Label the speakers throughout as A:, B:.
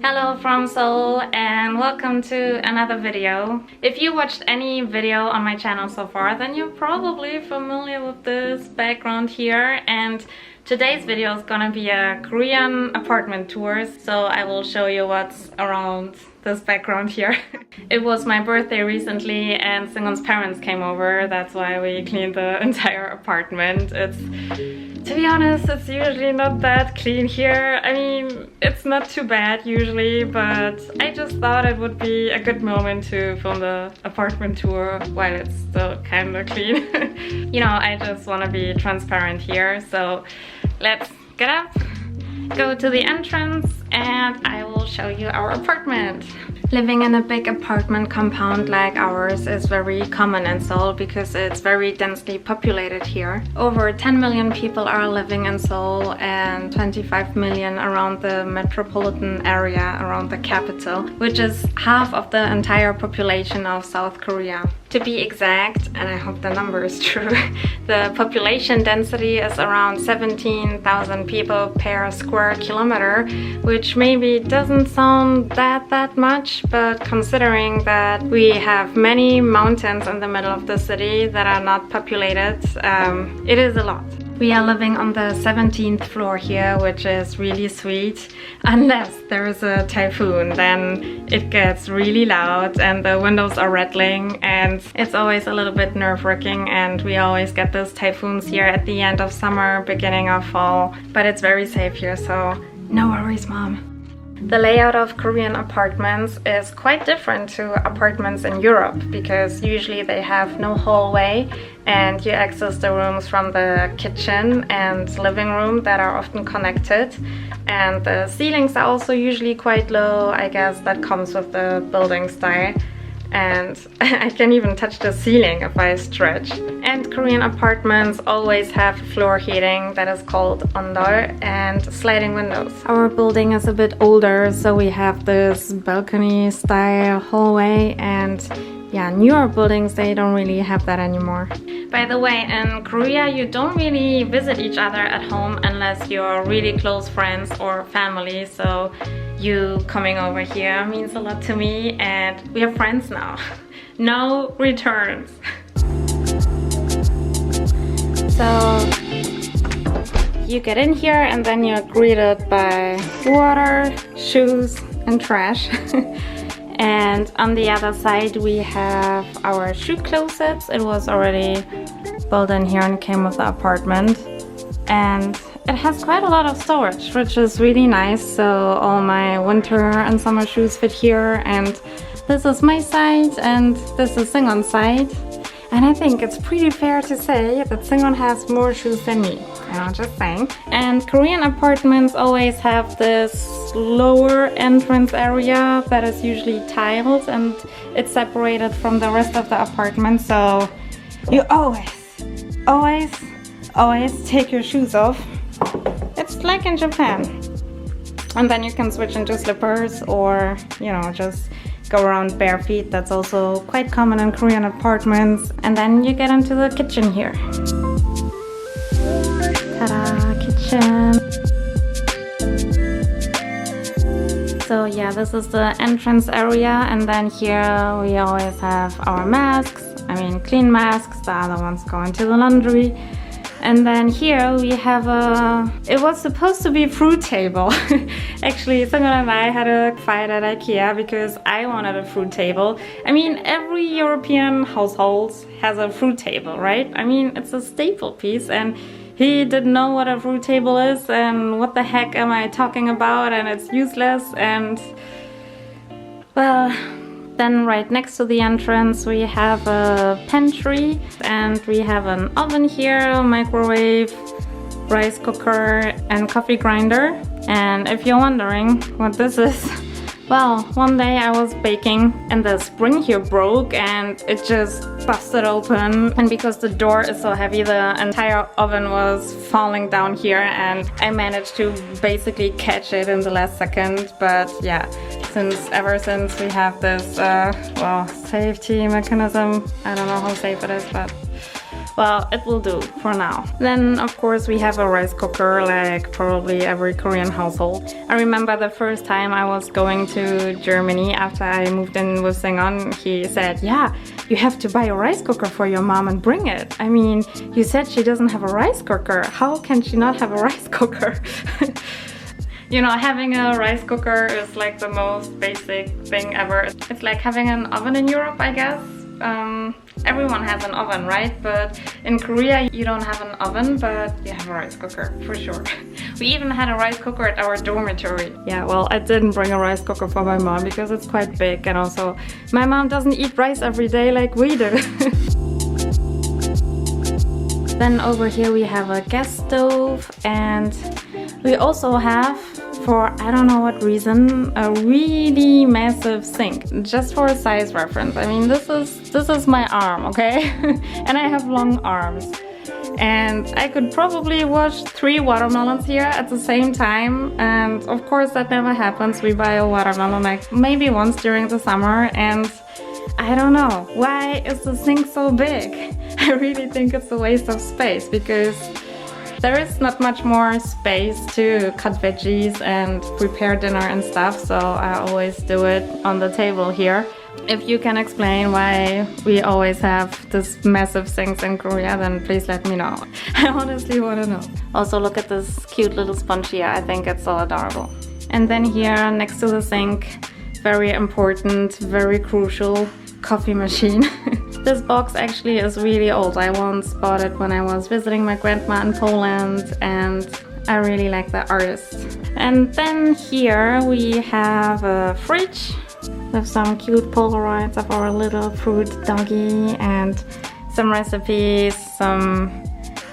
A: Hello from Seoul and welcome to another video. If you watched any video on my channel so far, then you're probably familiar with this background here, and today's video is gonna be a Korean apartment tour, so I will show you what's around this background here. It was my birthday recently and Seungwon's parents came over. That's why we cleaned the entire apartment. To be honest, it's usually not that clean here. I mean, it's not too bad usually, but I just thought it would be a good moment to film the apartment tour while it's still kind of clean. You know, I just want to be transparent here, so let's get up, go to the entrance, and I will show you our apartment. Living in a big apartment compound like ours is very common in Seoul because it's very densely populated here. Over 10 million people are living in Seoul and 25 million around the metropolitan area around the capital, which is half of the entire population of South Korea. To be exact, and I hope the number is true, the population density is around 17,000 people per square kilometer, which maybe doesn't sound that much, but considering that we have many mountains in the middle of the city that are not populated, it is a lot. We are living on the 17th floor here, which is really sweet. Unless there is a typhoon, then it gets really loud and the windows are rattling, and it's always a little bit nerve-wracking, and we always get those typhoons here at the end of summer, beginning of fall. But it's very safe here, so no worries, Mom. The layout of Korean apartments is quite different to apartments in Europe because usually they have no hallway and you access the rooms from the kitchen and living room that are often connected, and the ceilings are also usually quite low. I guess that comes with the building style, and I can even touch the ceiling if I stretch. And Korean apartments always have floor heating that is called ondol and sliding windows. Our building is a bit older, so we have this balcony style hallway, and yeah, newer buildings, they don't really have that anymore. By the way, in Korea you don't really visit each other at home unless you're really close friends or family, so you coming over here means a lot to me, and we are friends now. No returns. So you get in here and then you're greeted by water, shoes and trash. And on the other side we have our shoe closets. It was already built in here and came with the apartment. And it has quite a lot of storage, which is really nice. So all my winter and summer shoes fit here, and this is my side and this is Seungwon's side. And I think it's pretty fair to say that Seungwon has more shoes than me. I'm just saying. And Korean apartments always have this lower entrance area that is usually tiled and it's separated from the rest of the apartment. So you always take your shoes off. It's like in Japan. And then you can switch into slippers or, you know, just go around bare feet. That's also quite common in Korean apartments. And then you get into the kitchen here. Ta-da, kitchen. So yeah, this is the entrance area, and then here we always have our masks. I mean, clean masks, the other ones go into the laundry. And then here we have it was supposed to be a fruit table. Actually, Seungwon and I had a fight at IKEA because I wanted a fruit table. I mean, every European household has a fruit table, right? I mean, it's a staple piece, and he didn't know what a fruit table is and what the heck am I talking about, and it's useless. And well, then right next to the entrance we have a pantry, and we have an oven here, a microwave, rice cooker and coffee grinder. And if you're wondering what this is, well, one day I was baking and the spring here broke and it just busted open, and because the door is so heavy the entire oven was falling down here, and I managed to basically catch it in the last second. But yeah, ever since we have this well, safety mechanism, I don't know how safe it is, but well, it will do for now. Then of course we have a rice cooker like probably every Korean household. I remember the first time I was going to Germany after I moved in with Singon, he said, yeah, you have to buy a rice cooker for your mom and bring it. I mean, you said she doesn't have a rice cooker. How can she not have a rice cooker? You know, having a rice cooker is like the most basic thing ever. It's like having an oven in Europe, I guess. Everyone has an oven, right? But in Korea you don't have an oven, but you have a rice cooker, for sure. We even had a rice cooker at our dormitory. Yeah, well, I didn't bring a rice cooker for my mom because it's quite big, and also my mom doesn't eat rice every day like we do. Then over here we have a gas stove, and we also have, for I don't know what reason, a really massive sink. Just for a size reference. I mean, this is my arm, okay? And I have long arms. And I could probably wash 3 watermelons here at the same time. And of course that never happens. We buy a watermelon like maybe once during the summer, and I don't know. Why is the sink so big? I really think it's a waste of space because there is not much more space to cut veggies and prepare dinner and stuff, so I always do it on the table here. If you can explain why we always have this massive sinks in Korea, then please let me know. I honestly want to know. Also, look at this cute little sponge here. I think it's so adorable. And then here next to the sink, very important, very crucial, coffee machine. This box actually is really old. I once bought it when I was visiting my grandma in Poland, and I really like the artist. And then here we have a fridge with some cute Polaroids of our little fruit doggy, and some recipes, some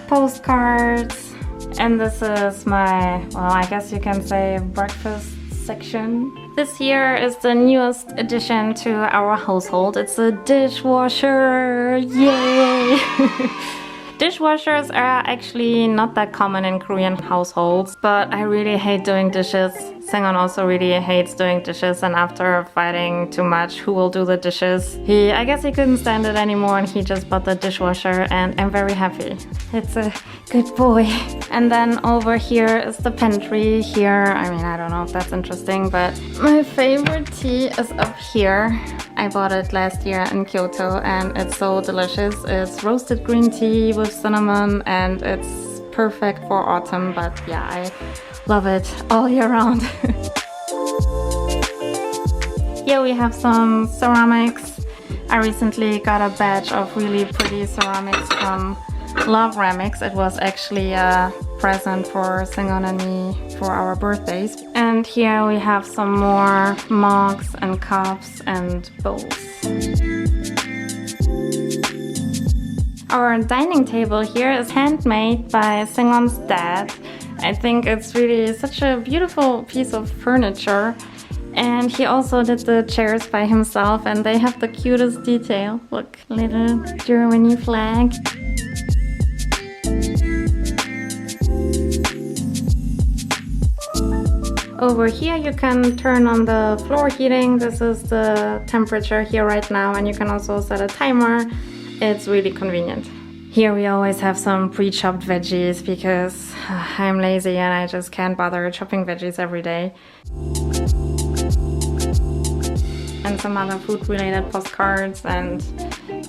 A: postcards. And this is my, well, I guess you can say breakfast section. This here is the newest addition to our household. It's a dishwasher! Yay! Dishwashers are actually not that common in Korean households, but I really hate doing dishes. Singon also really hates doing dishes, and after fighting too much who will do the dishes, I guess he couldn't stand it anymore and he just bought the dishwasher, and I'm very happy. It's a good boy. And then over here is the pantry. Here, I mean, I don't know if that's interesting, but my favorite tea is up here. I bought it last year in Kyoto and it's so delicious. It's roasted green tea with cinnamon and it's perfect for autumn, but yeah, I love it all year round. Here we have some ceramics. I recently got a batch of really pretty ceramics from Love Ramics. It was actually a present for Singon and me for our birthdays. And here we have some more mugs and cups and bowls. Our dining table here is handmade by Singon's dad. I think it's really such a beautiful piece of furniture. And he also did the chairs by himself, and they have the cutest detail. Look, little Germany flag. Over here you can turn on the floor heating. This is the temperature here right now, and you can also set a timer. It's really convenient. Here we always have some pre-chopped veggies because I'm lazy and I just can't bother chopping veggies every day. And some other food-related postcards, and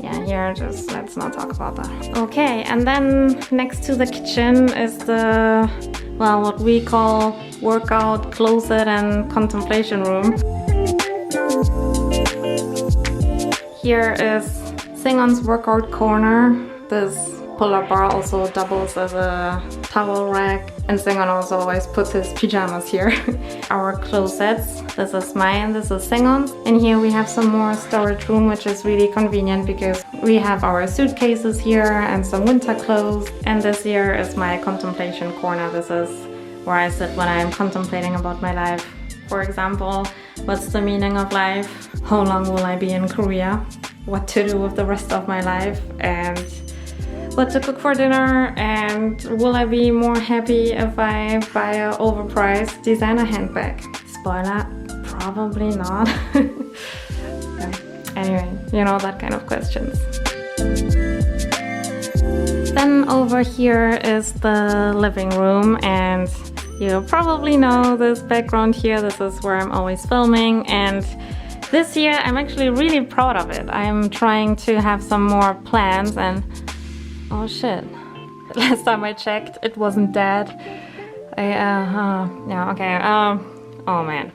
A: yeah, here just let's not talk about that. Okay, and then next to the kitchen is the, well, what we call workout closet and contemplation room. Here is Singon's workout corner. This pull-up bar also doubles as a towel rack, and Singon also always puts his pajamas here. Our closets, this is mine, this is Singon's, and here we have some more storage room, which is really convenient because we have our suitcases here and some winter clothes. And this here is my contemplation corner. This is where I sit when I'm contemplating about my life. For example, what's the meaning of life? How long will I be in Korea? What to do with the rest of my life? And what to cook for dinner, and will I be more happy if I buy an overpriced designer handbag? Spoiler, probably not. Yeah. Anyway, you know, that kind of questions. Then over here is the living room, and you probably know this background here. This is where I'm always filming, and this year I'm actually really proud of it. I'm trying to have some more plants and oh shit. Last time I checked it wasn't dead. Yeah, okay. Oh man.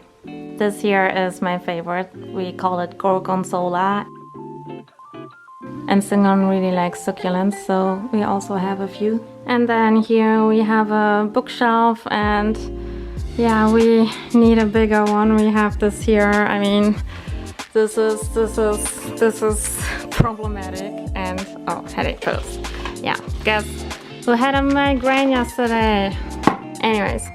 A: This here is my favorite. We call it Gorgonzola. And Singon really likes succulents, so we also have a few. And then here we have a bookshelf, and yeah, we need a bigger one. We have this here. I mean, this is problematic, and oh, headache pills. Yeah, guess who had a migraine yesterday? Anyways.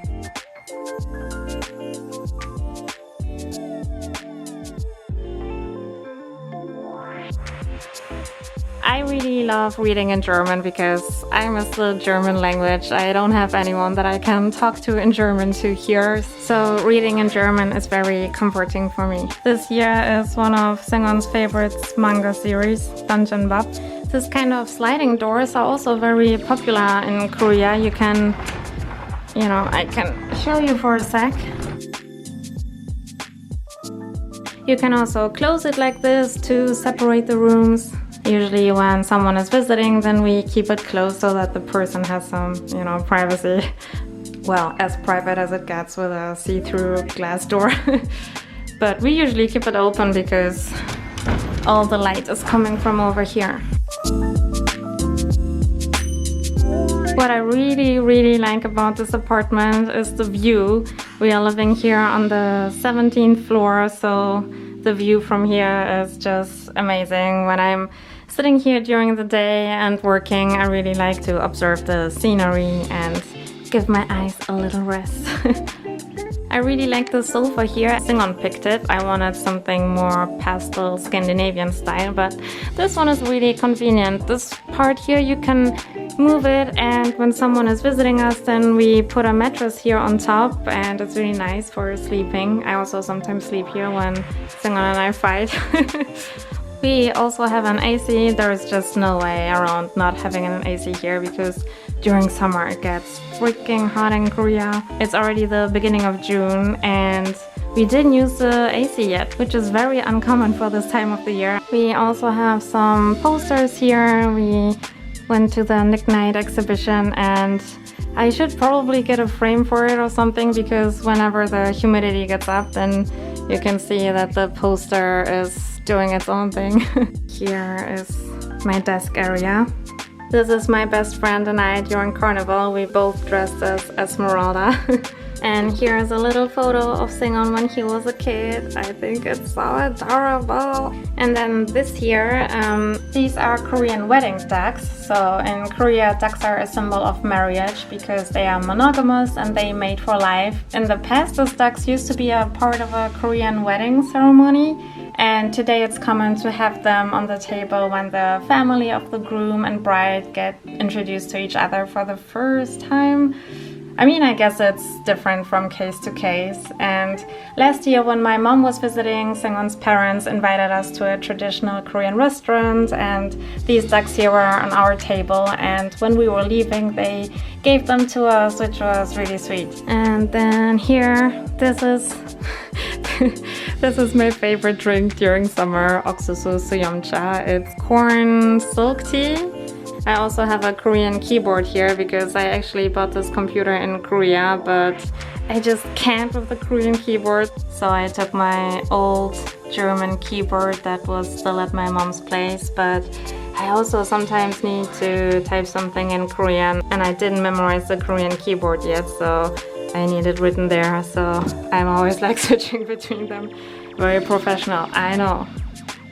A: I really love reading in German because I miss the German language. I don't have anyone that I can talk to in German to hear, so reading in German is very comforting for me. This year is one of Singon's favorites manga series, Dungeon Bap. This kind of sliding doors are also very popular in Korea. You can, I can show you for a sec. You can also close it like this to separate the rooms. Usually when someone is visiting, then we keep it closed so that the person has some, privacy. Well, as private as it gets with a see-through glass door. But we usually keep it open because all the light is coming from over here. What I really like about this apartment is the view. We are living here on the 17th floor, so the view from here is just amazing. When I'm sitting here during the day and working, I really like to observe the scenery and give my eyes a little rest. I really like the sofa here. Singon picked it. I wanted something more pastel Scandinavian style, but this one is really convenient. This part here, you can move it, and when someone is visiting us, then we put a mattress here on top, and it's really nice for sleeping. I also sometimes sleep here when Singon and I fight. We also have an AC. There is just no way around not having an AC here because during summer it gets freaking hot in Korea. It's already the beginning of June and we didn't use the AC yet, which is very uncommon for this time of the year. We also have some posters here. We went to the Nick Night exhibition, and I should probably get a frame for it or something because whenever the humidity gets up, then you can see that the poster is doing its own thing. Here is my desk area. This is my best friend and I during Carnival. We both dressed as Esmeralda. And here's a little photo of Singon when he was a kid. I think it's so adorable. And then this here, these are Korean wedding ducks. So in Korea, ducks are a symbol of marriage because they are monogamous and they mate for life. In the past, these ducks used to be a part of a Korean wedding ceremony. And today it's common to have them on the table when the family of the groom and bride get introduced to each other for the first time. I mean, I guess it's different from case to case. And last year when my mom was visiting, Singon's parents invited us to a traditional Korean restaurant, and these ducks here were on our table, and when we were leaving they gave them to us, which was really sweet. And then here, this is this is my favorite drink during summer, Oksusu Suyomcha. It's corn silk tea. I also have a Korean keyboard here because I actually bought this computer in Korea, but I just can't with the Korean keyboard. So I took my old German keyboard that was still at my mom's place, but I also sometimes need to type something in Korean and I didn't memorize the Korean keyboard yet, so I need it written there. So I'm always like switching between them. Very professional, I know.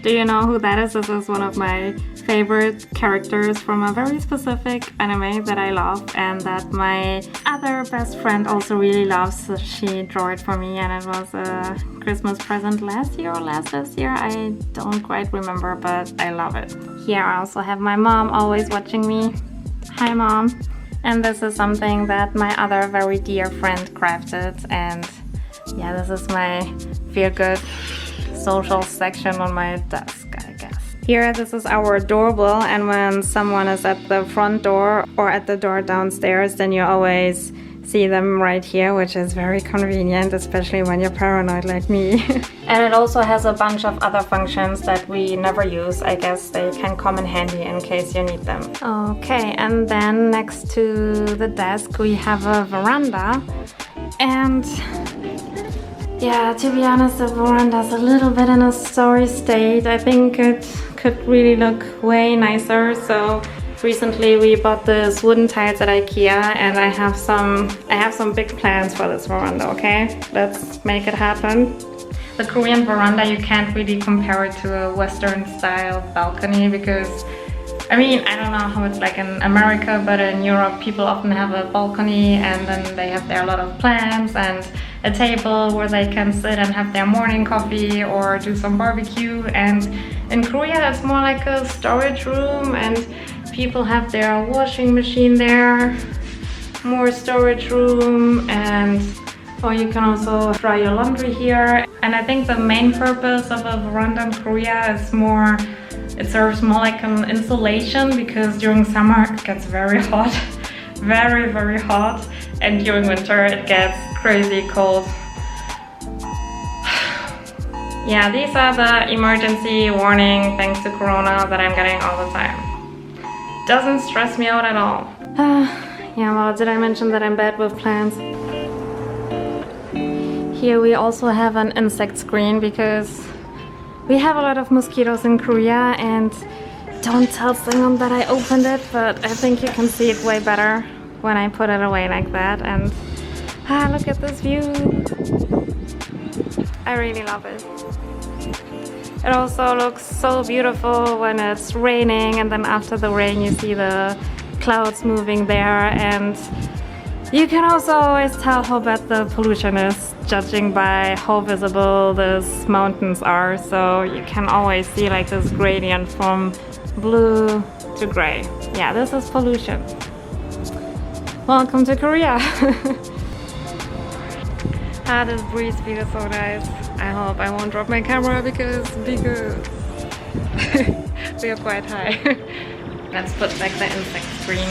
A: Do you know who that is? This is one of my favorite characters from a very specific anime that I love and that my other best friend also really loves. So she drew it for me and it was a Christmas present last year or last this year. I don't quite remember, but I love it. Here I also have my mom always watching me. Hi Mom. And this is something that my other very dear friend crafted, and yeah, this is my feel good social section on my desk, I guess. Here, this is our doorbell, and when someone is at the front door or at the door downstairs, then you always see them right here, which is very convenient, especially when you're paranoid like me. And it also has a bunch of other functions that we never use. I guess they can come in handy in case you need them. Okay, and then next to the desk we have a veranda. And yeah, to be honest, the veranda's a little bit in a sorry state. I think it could really look way nicer. So recently we bought this wooden tiles at IKEA, and I have some big plans for this veranda, okay? Let's make it happen. The Korean veranda, you can't really compare it to a Western style balcony because, I mean, I don't know how it's like in America, but in Europe people often have a balcony and then they have there a lot of plants and a table where they can sit and have their morning coffee or do some barbecue. And in Korea it's more like a storage room, and people have their washing machine there, more storage room, and or you can also dry your laundry here. And I think the main purpose of a veranda in Korea is more, it serves more like an insulation, because during summer it gets very hot, very, very hot, and during winter it gets crazy cold. Yeah, these are the emergency warning thanks to Corona that I'm getting all the time. Doesn't stress me out at all. Yeah, well, did I mention that I'm bad with plants? Here we also have an insect screen because we have a lot of mosquitoes in Korea, and don't tell Singham that I opened it, but I think you can see it way better when I put it away like that. And look at this view. I really love it. It also looks so beautiful when it's raining, and then after the rain you see the clouds moving there, and you can also always tell how bad the pollution is judging by how visible these mountains are. So you can always see like this gradient from blue to gray. Yeah, this is pollution. Welcome to Korea. This breeze feels so nice. I hope I won't drop my camera because we are quite high. Let's put back the insect screen.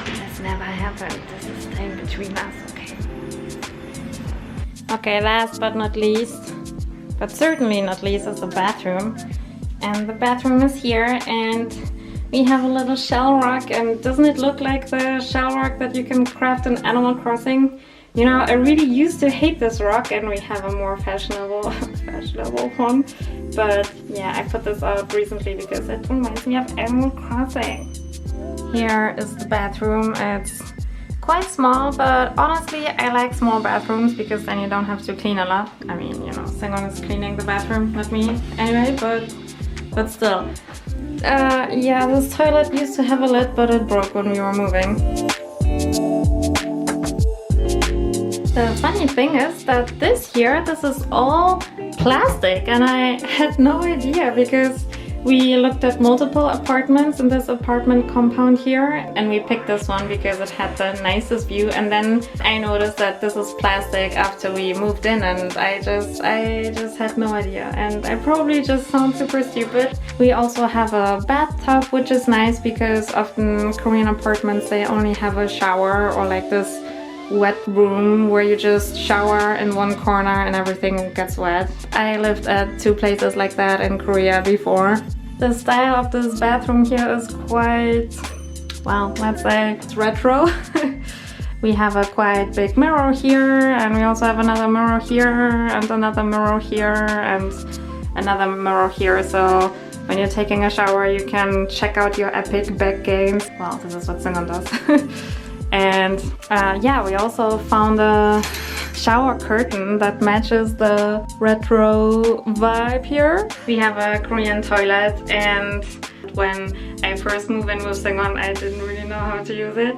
A: This never happened. This is staying between us, okay? Okay, last but not least, but certainly not least, is the bathroom. And the bathroom is here, and we have a little shell rock. And doesn't it look like the shell rock that you can craft in Animal Crossing? You know, I really used to hate this rock, and we have a more fashionable one. But yeah, I put this out recently because it reminds me of Animal Crossing. Here is the bathroom. It's quite small, but honestly I like small bathrooms because then you don't have to clean a lot. I mean, you know, Singham is cleaning the bathroom, not me anyway, but still. Yeah, this toilet used to have a lid, but it broke when we were moving. The funny thing is that this is all plastic, and I had no idea because we looked at multiple apartments in this apartment compound here, and we picked this one because it had the nicest view. And then I noticed that this is plastic after we moved in, and I just had no idea, and I probably just sound super stupid. We also have a bathtub, which is nice because often Korean apartments, they only have a shower or like this wet room where you just shower in one corner and everything gets wet. I lived at 2 places like that in Korea before. The style of this bathroom here is quite, well, let's say it's retro. We have a quite big mirror here, and we also have another mirror here, and another mirror here, and another mirror here. So when you're taking a shower, you can check out your epic back gains. Well, this is what Singham does. And yeah, we also found a shower curtain that matches the retro vibe here. We have a Korean toilet, and when I first moved in with Singham, I didn't really know how to use it.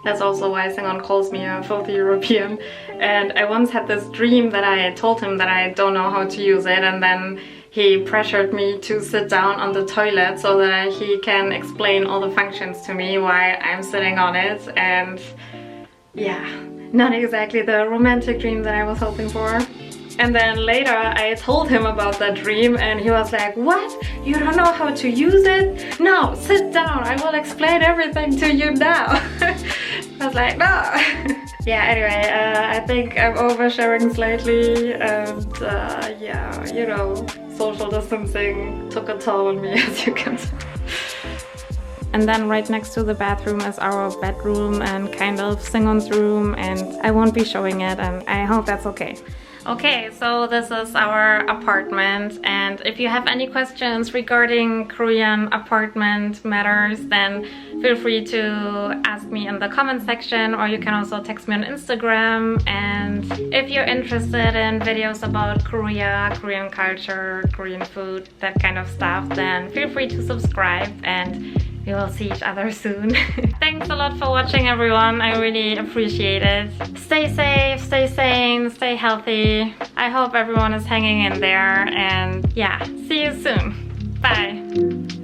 A: That's also why Singham calls me a filthy European. And I once had this dream that I told him that I don't know how to use it, and then he pressured me to sit down on the toilet so that he can explain all the functions to me while I'm sitting on it. And yeah, not exactly the romantic dream that I was hoping for. And then later I told him about that dream and he was like, what? You don't know how to use it? No, sit down, I will explain everything to you now. I was like, no. Yeah, anyway, I think I'm oversharing slightly and yeah, you know, social distancing took a toll on me, as you can see. And then right next to the bathroom is our bedroom and kind of Singon's room, and I won't be showing it and I hope that's okay. Okay, so this is our apartment, and if you have any questions regarding Korean apartment matters, then feel free to ask me in the comment section, or you can also text me on Instagram. And if you're interested in videos about Korea, Korean culture, Korean food, that kind of stuff, then feel free to subscribe and we will see each other soon. Thanks a lot for watching, everyone. I really appreciate it. Stay safe, stay sane, stay healthy. I hope everyone is hanging in there, and yeah, see you soon. Bye.